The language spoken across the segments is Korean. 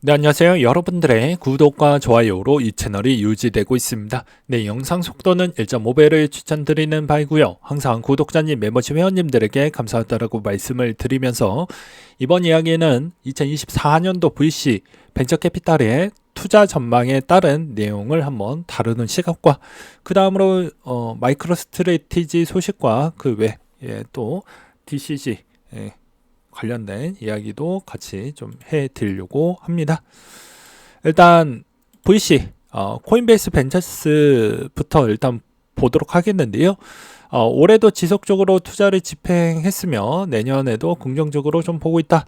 네, 안녕하세요. 여러분들의 구독과 좋아요로 이 채널이 유지되고 있습니다. 네, 영상 속도는 1.5배를 추천드리는 바이고요. 항상 구독자님, 멤버십 회원님들에게 감사하다라고 말씀을 드리면서 이번 이야기는 2024년도 VC 벤처캐피탈의 투자 전망에 따른 내용을 한번 다루는 시각과 그 다음으로 마이크로 스트래티지 소식과 그 외 또 DCG 관련된 이야기도 같이 좀 해드리려고 합니다. 일단 VC 코인베이스 벤처스부터 일단 보도록 하겠는데요. 올해도 지속적으로 투자를 집행했으며 내년에도 긍정적으로 좀 보고 있다.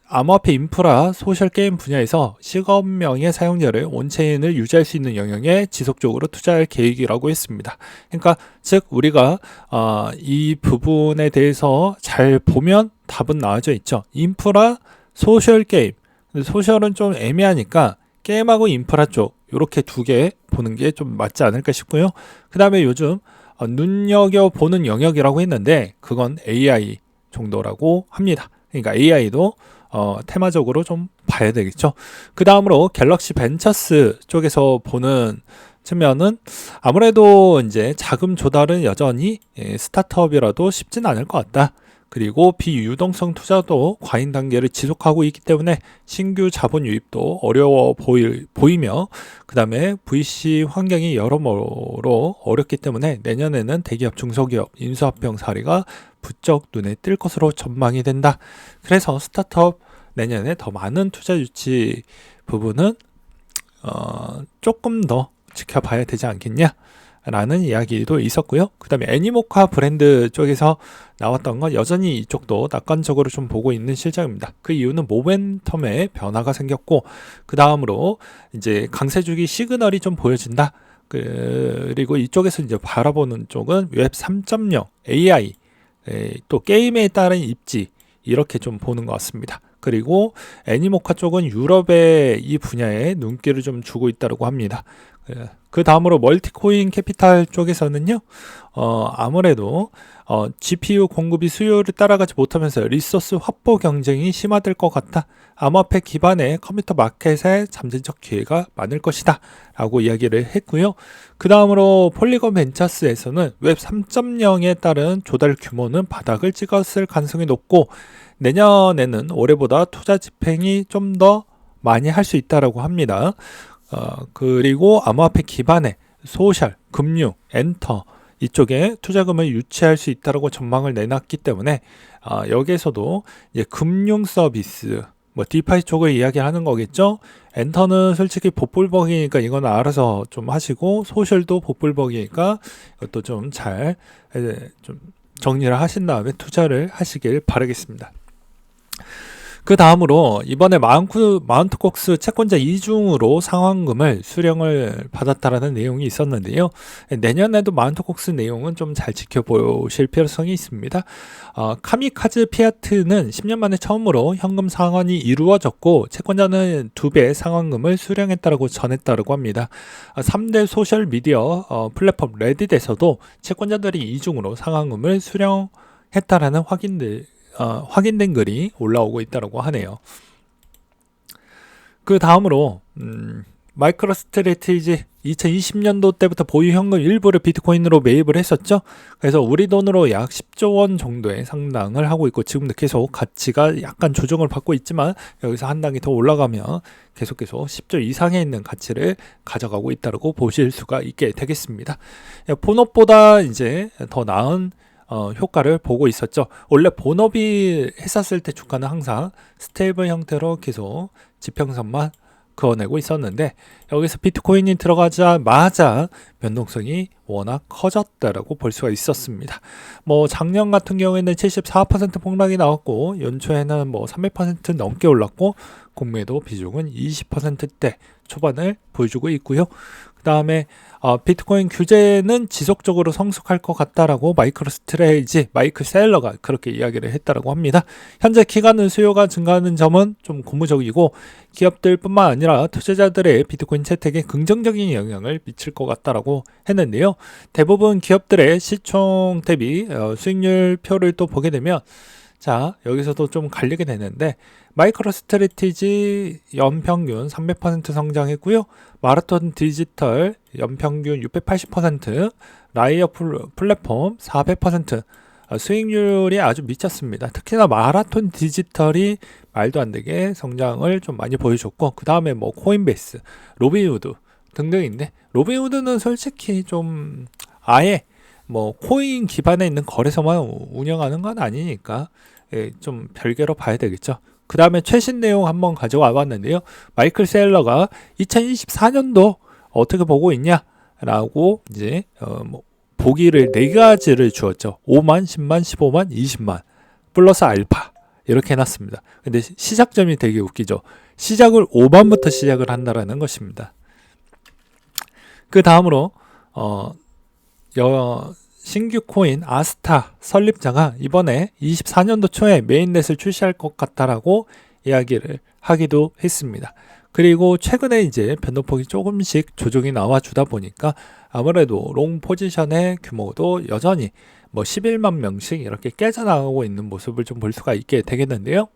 암호화폐 인프라 소셜 게임 분야에서 10억 명의 사용자를 온체인을 유지할 수 있는 영역에 지속적으로 투자할 계획이라고 했습니다. 그러니까 즉 우리가 이 부분에 대해서 잘 보면 답은 나와져 있죠. 인프라 소셜 게임. 소셜은 좀 애매하니까 게임하고 인프라 쪽 이렇게 두 개 보는 게 좀 맞지 않을까 싶고요. 그 다음에 요즘 눈여겨보는 영역이라고 했는데 그건 AI 정도라고 합니다. 그러니까 AI도 테마적으로 좀 봐야 되겠죠. 그 다음으로 갤럭시 벤처스 쪽에서 보는 측면은 아무래도 이제 자금 조달은 여전히 스타트업이라도 쉽진 않을 것 같다. 그리고 비유동성 투자도 과잉 단계를 지속하고 있기 때문에 신규 자본 유입도 어려워 보이며 그 다음에 VC 환경이 여러모로 어렵기 때문에 내년에는 대기업, 중소기업 인수합병 사례가 부쩍 눈에 띌 것으로 전망이 된다. 그래서 스타트업 내년에 더 많은 투자 유치 부분은 조금 더 지켜봐야 되지 않겠냐 라는 이야기도 있었고요. 그 다음에 애니모카 브랜드 쪽에서 나왔던 건 여전히 이쪽도 낙관적으로 좀 보고 있는 실정입니다. 그 이유는 모멘텀에 변화가 생겼고 그 다음으로 이제 강세주기 시그널이 좀 보여진다. 그리고 이쪽에서 이제 바라보는 쪽은 웹 3.0 AI 또 게임에 따른 입지 이렇게 좀 보는 것 같습니다. 그리고 애니모카 쪽은 유럽의 이 분야에 눈길을 좀 주고 있다고 합니다. 그 다음으로 멀티코인 캐피탈 쪽에서는요, 아무래도 GPU 공급이 수요를 따라가지 못하면서 리소스 확보 경쟁이 심화될 것 같다. 암호화폐 기반의 컴퓨터 마켓에 잠재적 기회가 많을 것이다. 라고 이야기를 했고요. 그 다음으로 폴리곤 벤처스에서는 웹 3.0에 따른 조달 규모는 바닥을 찍었을 가능성이 높고 내년에는 올해보다 투자 집행이 좀 더 많이 할 수 있다고 합니다. 그리고 암호화폐 기반의 소셜, 금융, 엔터 이쪽에 투자금을 유치할 수 있다고 전망을 내놨기 때문에 여기에서도 이제 금융 서비스, 뭐 디파이 쪽을 이야기하는 거겠죠. 엔터는 솔직히 복불복이니까 이건 알아서 좀 하시고 소셜도 복불복이니까 이것도 좀 잘 좀 정리를 하신 다음에 투자를 하시길 바라겠습니다. 그 다음으로 이번에 마운트콕스 채권자 이중으로 상환금을 수령을 받았다라는 내용이 있었는데요. 내년에도 마운트콕스 내용은 좀 잘 지켜보실 필요성이 있습니다. 카미카즈 피아트는 10년 만에 처음으로 현금 상환이 이루어졌고 채권자는 2배 상환금을 수령했다고 전했다고 합니다. 3대 소셜미디어 플랫폼 레딧에서도 채권자들이 이중으로 상환금을 수령했다라는 확인된 글이 올라오고 있다고 하네요. 그 다음으로 마이크로 스트래티지 2020년도 때부터 보유 현금 일부를 비트코인으로 매입을 했었죠. 그래서 우리 돈으로 약 10조 원 정도의 상당을 하고 있고 지금도 계속 가치가 약간 조정을 받고 있지만 여기서 한 단계 더 올라가면 계속 10조 이상에 있는 가치를 가져가고 있다고 보실 수가 있게 되겠습니다. 본업보다 이제 더 나은 효과를 보고 있었죠. 원래 본업이 했었을 때 주가는 항상 스테이블 형태로 계속 지평선만 그어내고 있었는데 여기서 비트코인이 들어가자마자 변동성이 워낙 커졌다라고 볼 수가 있었습니다. 뭐 작년 같은 경우에는 74% 폭락이 나왔고 연초에는 뭐 300% 넘게 올랐고 공매도 비중은 20%대 초반을 보여주고 있고요. 그 다음에 비트코인 규제는 지속적으로 성숙할 것 같다라고 마이크 셀러가 그렇게 이야기를 했다라고 합니다. 현재 기간은 수요가 증가하는 점은 좀 고무적이고 기업들뿐만 아니라 투자자들의 비트코인 채택에 긍정적인 영향을 미칠 것 같다라고 했는데요. 대부분 기업들의 시총 대비 수익률 표를 또 보게 되면 자, 여기서도 좀 갈리게 되는데 마이크로 스트래티지 연평균 300% 성장했고요. 마라톤 디지털 연평균 680%, 라이어 플랫폼 400%, 수익률이 아주 미쳤습니다. 특히나 마라톤 디지털이 말도 안 되게 성장을 좀 많이 보여줬고, 그 다음에 뭐 코인베이스, 로빈후드 등등인데, 로빈후드는 솔직히 좀 아예 뭐 코인 기반에 있는 거래소만 운영하는 건 아니니까 좀 별개로 봐야 되겠죠. 그 다음에 최신 내용 한번 가져와 봤는데요. 마이클 셀러가 2024년도 어떻게 보고 있냐 라고 이제 뭐 보기를 4가지를 주었죠. 5만, 10만, 15만, 20만 플러스 알파 이렇게 해놨습니다. 근데 시작점이 되게 웃기죠. 시작을 5만부터 시작을 한다라는 것입니다. 그 다음으로 신규 코인 아스타 설립자가 이번에 24년도 초에 메인넷을 출시할 것 같다라고 이야기를 하기도 했습니다. 그리고 최근에 이제 변동폭이 조금씩 조정이 나와주다 보니까 아무래도 롱 포지션의 규모도 여전히 뭐 11만 명씩 이렇게 깨져나가고 있는 모습을 좀 볼 수가 있게 되겠는데요.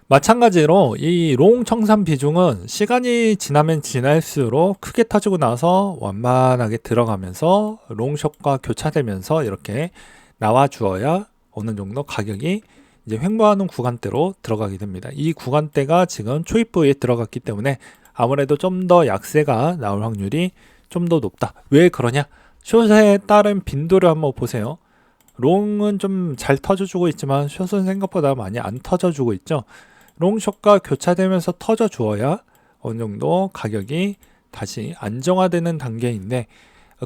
마찬가지로 이 롱 청산 비중은 시간이 지나면 지날수록 크게 터지고 나서 완만하게 들어가면서 롱숏과 교차되면서 이렇게 나와 주어야 어느 정도 가격이 이제 횡보하는 구간대로 들어가게 됩니다. 이 구간대가 지금 초입부에 들어갔기 때문에 아무래도 좀 더 약세가 나올 확률이 좀 더 높다. 왜 그러냐? 숏에 따른 빈도를 한번 보세요. 롱은 좀 잘 터져주고 있지만 숏은 생각보다 많이 안 터져주고 있죠. 롱숏과 교차되면서 터져 주어야 어느 정도 가격이 다시 안정화되는 단계인데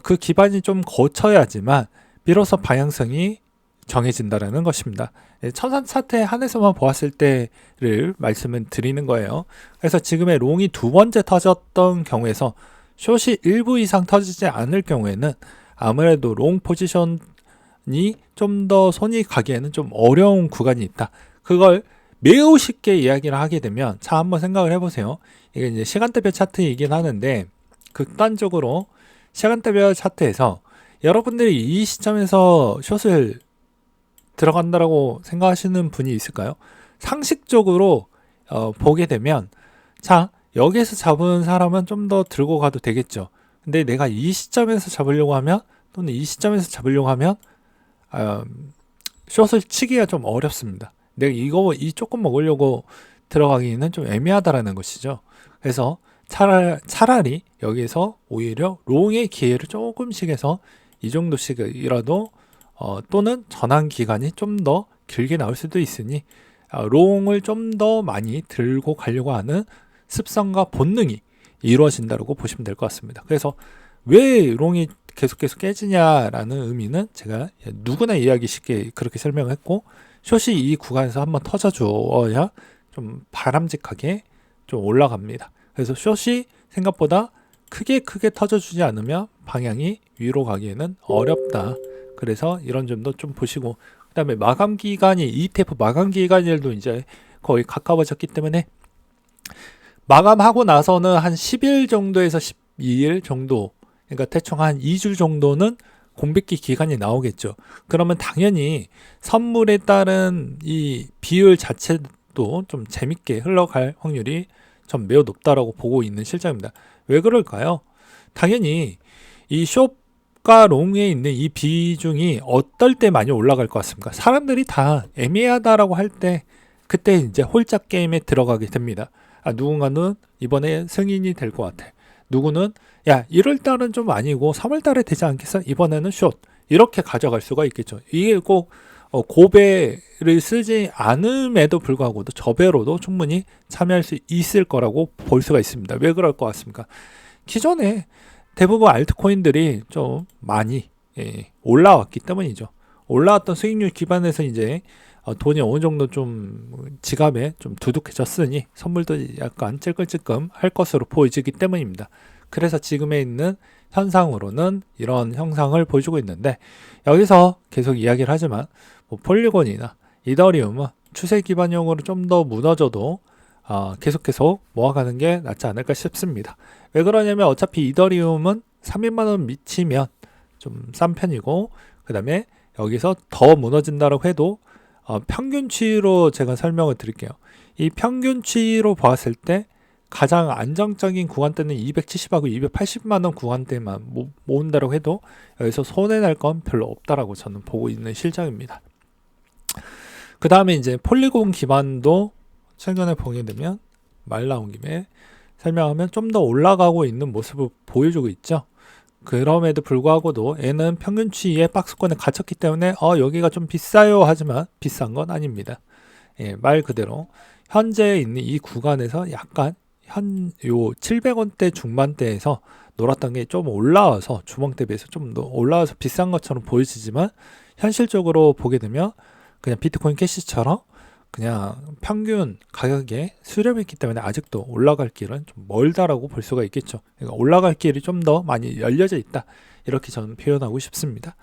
그 기반이 좀 거쳐야지만 비로소 방향성이 정해진다라는 것입니다. 천산 차트에 한해서만 보았을 때를 말씀을 드리는 거예요. 그래서 지금의 롱이 2번째 터졌던 경우에서 숏이 일부 이상 터지지 않을 경우에는 아무래도 롱 포지션이 좀 더 손이 가기에는 좀 어려운 구간이 있다. 그걸 매우 쉽게 이야기를 하게 되면 자 한번 생각을 해보세요. 이게 이제 시간대별 차트이긴 하는데 극단적으로 시간대별 차트에서 여러분들이 이 시점에서 숏을 들어간다라고 생각하시는 분이 있을까요? 상식적으로 보게 되면 자 여기에서 잡은 사람은 좀 더 들고 가도 되겠죠. 근데 내가 이 시점에서 잡으려고 하면 또는 이 시점에서 잡으려고 하면 숏을 치기가 좀 어렵습니다. 내가 이 조금 먹으려고 들어가기는 좀 애매하다라는 것이죠. 그래서 차라리 여기서 오히려 롱의 기회를 조금씩 해서 이 정도씩이라도 또는 전환 기간이 좀 더 길게 나올 수도 있으니 롱을 좀 더 많이 들고 가려고 하는 습성과 본능이 이루어진다고 보시면 될 것 같습니다. 그래서 왜 롱이 계속 깨지냐라는 의미는 제가 누구나 이해하기 쉽게 그렇게 설명을 했고 숏이 이 구간에서 한번 터져줘야 좀 바람직하게 좀 올라갑니다. 그래서 숏이 생각보다 크게 터져주지 않으면 방향이 위로 가기에는 어렵다. 그래서 이런 점도 좀 보시고 그 다음에 마감 기간이 ETF 마감 기간일도 이제 거의 가까워졌기 때문에 마감하고 나서는 한 10일 정도에서 12일 정도 그러니까 대충 한 2주 정도는 공백기 기간이 나오겠죠. 그러면 당연히 선물에 따른 이 비율 자체도 좀 재밌게 흘러갈 확률이 전 매우 높다라고 보고 있는 실정입니다. 왜 그럴까요? 당연히 이 숏과 롱에 있는 이 비중이 어떨 때 많이 올라갈 것 같습니까? 사람들이 다 애매하다라고 할 때 그때 이제 홀짝 게임에 들어가게 됩니다. 누군가는 이번에 승인이 될 것 같아. 누구는 야 1월달은 좀 아니고 3월달에 되지 않겠어? 이번에는 숏 이렇게 가져갈 수가 있겠죠. 이게 꼭 고배를 쓰지 않음에도 불구하고도 저배로도 충분히 참여할 수 있을 거라고 볼 수가 있습니다. 왜 그럴 것 같습니까? 기존에 대부분 알트코인들이 좀 많이 올라왔기 때문이죠. 올라왔던 수익률 기반에서 이제 돈이 어느 정도 좀 지갑에 좀 두둑해졌으니 선물도 약간 찔끔찔끔 할 것으로 보여지기 때문입니다. 그래서 지금에 있는 현상으로는 이런 형상을 보여주고 있는데 여기서 계속 이야기를 하지만 뭐 폴리곤이나 이더리움은 추세 기반용으로 좀 더 무너져도 계속 모아가는 게 낫지 않을까 싶습니다. 왜 그러냐면 어차피 이더리움은 300만원 미치면 좀 싼 편이고 그 다음에 여기서 더 무너진다고 해도 평균치로 제가 설명을 드릴게요. 이 평균치로 봤을 때 가장 안정적인 구간대는 270하고 280만 원 구간대만 모은다고 해도 여기서 손해날 건 별로 없다라고 저는 보고 있는 실정입니다. 그 다음에 이제 폴리곤 기반도 최근에 보게 되면 말 나온 김에 설명하면 좀 더 올라가고 있는 모습을 보여주고 있죠. 그럼에도 불구하고도 얘는 평균치의 박스권에 갇혔기 때문에 여기가 좀 비싸요 하지만 비싼 건 아닙니다. 예, 말 그대로 현재 있는 이 구간에서 약간 요 700원대 중반대에서 놀았던 게 좀 올라와서 주봉 대비해서 좀 더 올라와서 비싼 것처럼 보이지만 현실적으로 보게 되면 그냥 비트코인 캐시처럼 그냥 평균 가격에 수렴했기 때문에 아직도 올라갈 길은 좀 멀다라고 볼 수가 있겠죠. 그러니까 올라갈 길이 좀 더 많이 열려져 있다, 이렇게 저는 표현하고 싶습니다.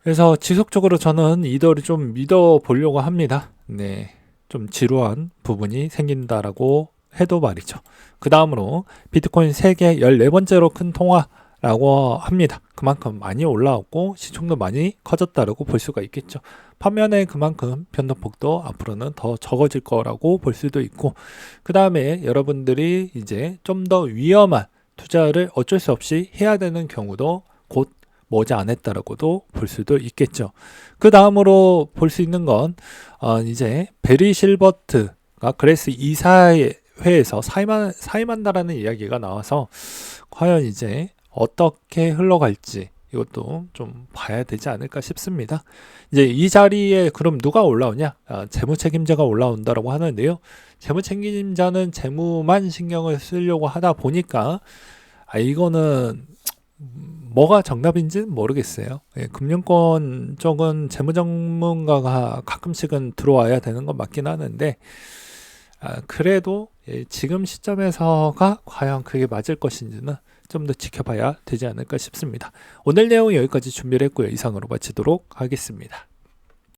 그래서 지속적으로 저는 이더를 좀 믿어 보려고 합니다. 네, 좀 지루한 부분이 생긴다라고 해도 말이죠. 그 다음으로 비트코인 세계 14번째로 큰 통화라고 합니다. 그만큼 많이 올라왔고 시총도 많이 커졌다라고 볼 수가 있겠죠. 반면에 그만큼 변동폭도 앞으로는 더 적어질 거라고 볼 수도 있고, 그 다음에 여러분들이 이제 좀 더 위험한 투자를 어쩔 수 없이 해야 되는 경우도 곧 머지 않았다라고도 볼 수도 있겠죠. 그 다음으로 볼 수 있는 건 이제 베리 실버트가 그레스 이사회에서 사임한다라는 이야기가 나와서 과연 이제 어떻게 흘러갈지 이것도 좀 봐야 되지 않을까 싶습니다. 이제 이 자리에 그럼 누가 올라오냐? 재무책임자가 올라온다라고 하는데요. 재무책임자는 재무만 신경을 쓰려고 하다 보니까 이거는 뭐가 정답인지는 모르겠어요. 예, 금융권 쪽은 재무 전문가가 가끔씩은 들어와야 되는 건 맞긴 하는데 그래도 지금 시점에서가 과연 그게 맞을 것인지는 좀 더 지켜봐야 되지 않을까 싶습니다. 오늘 내용 여기까지 준비를 했고요. 이상으로 마치도록 하겠습니다.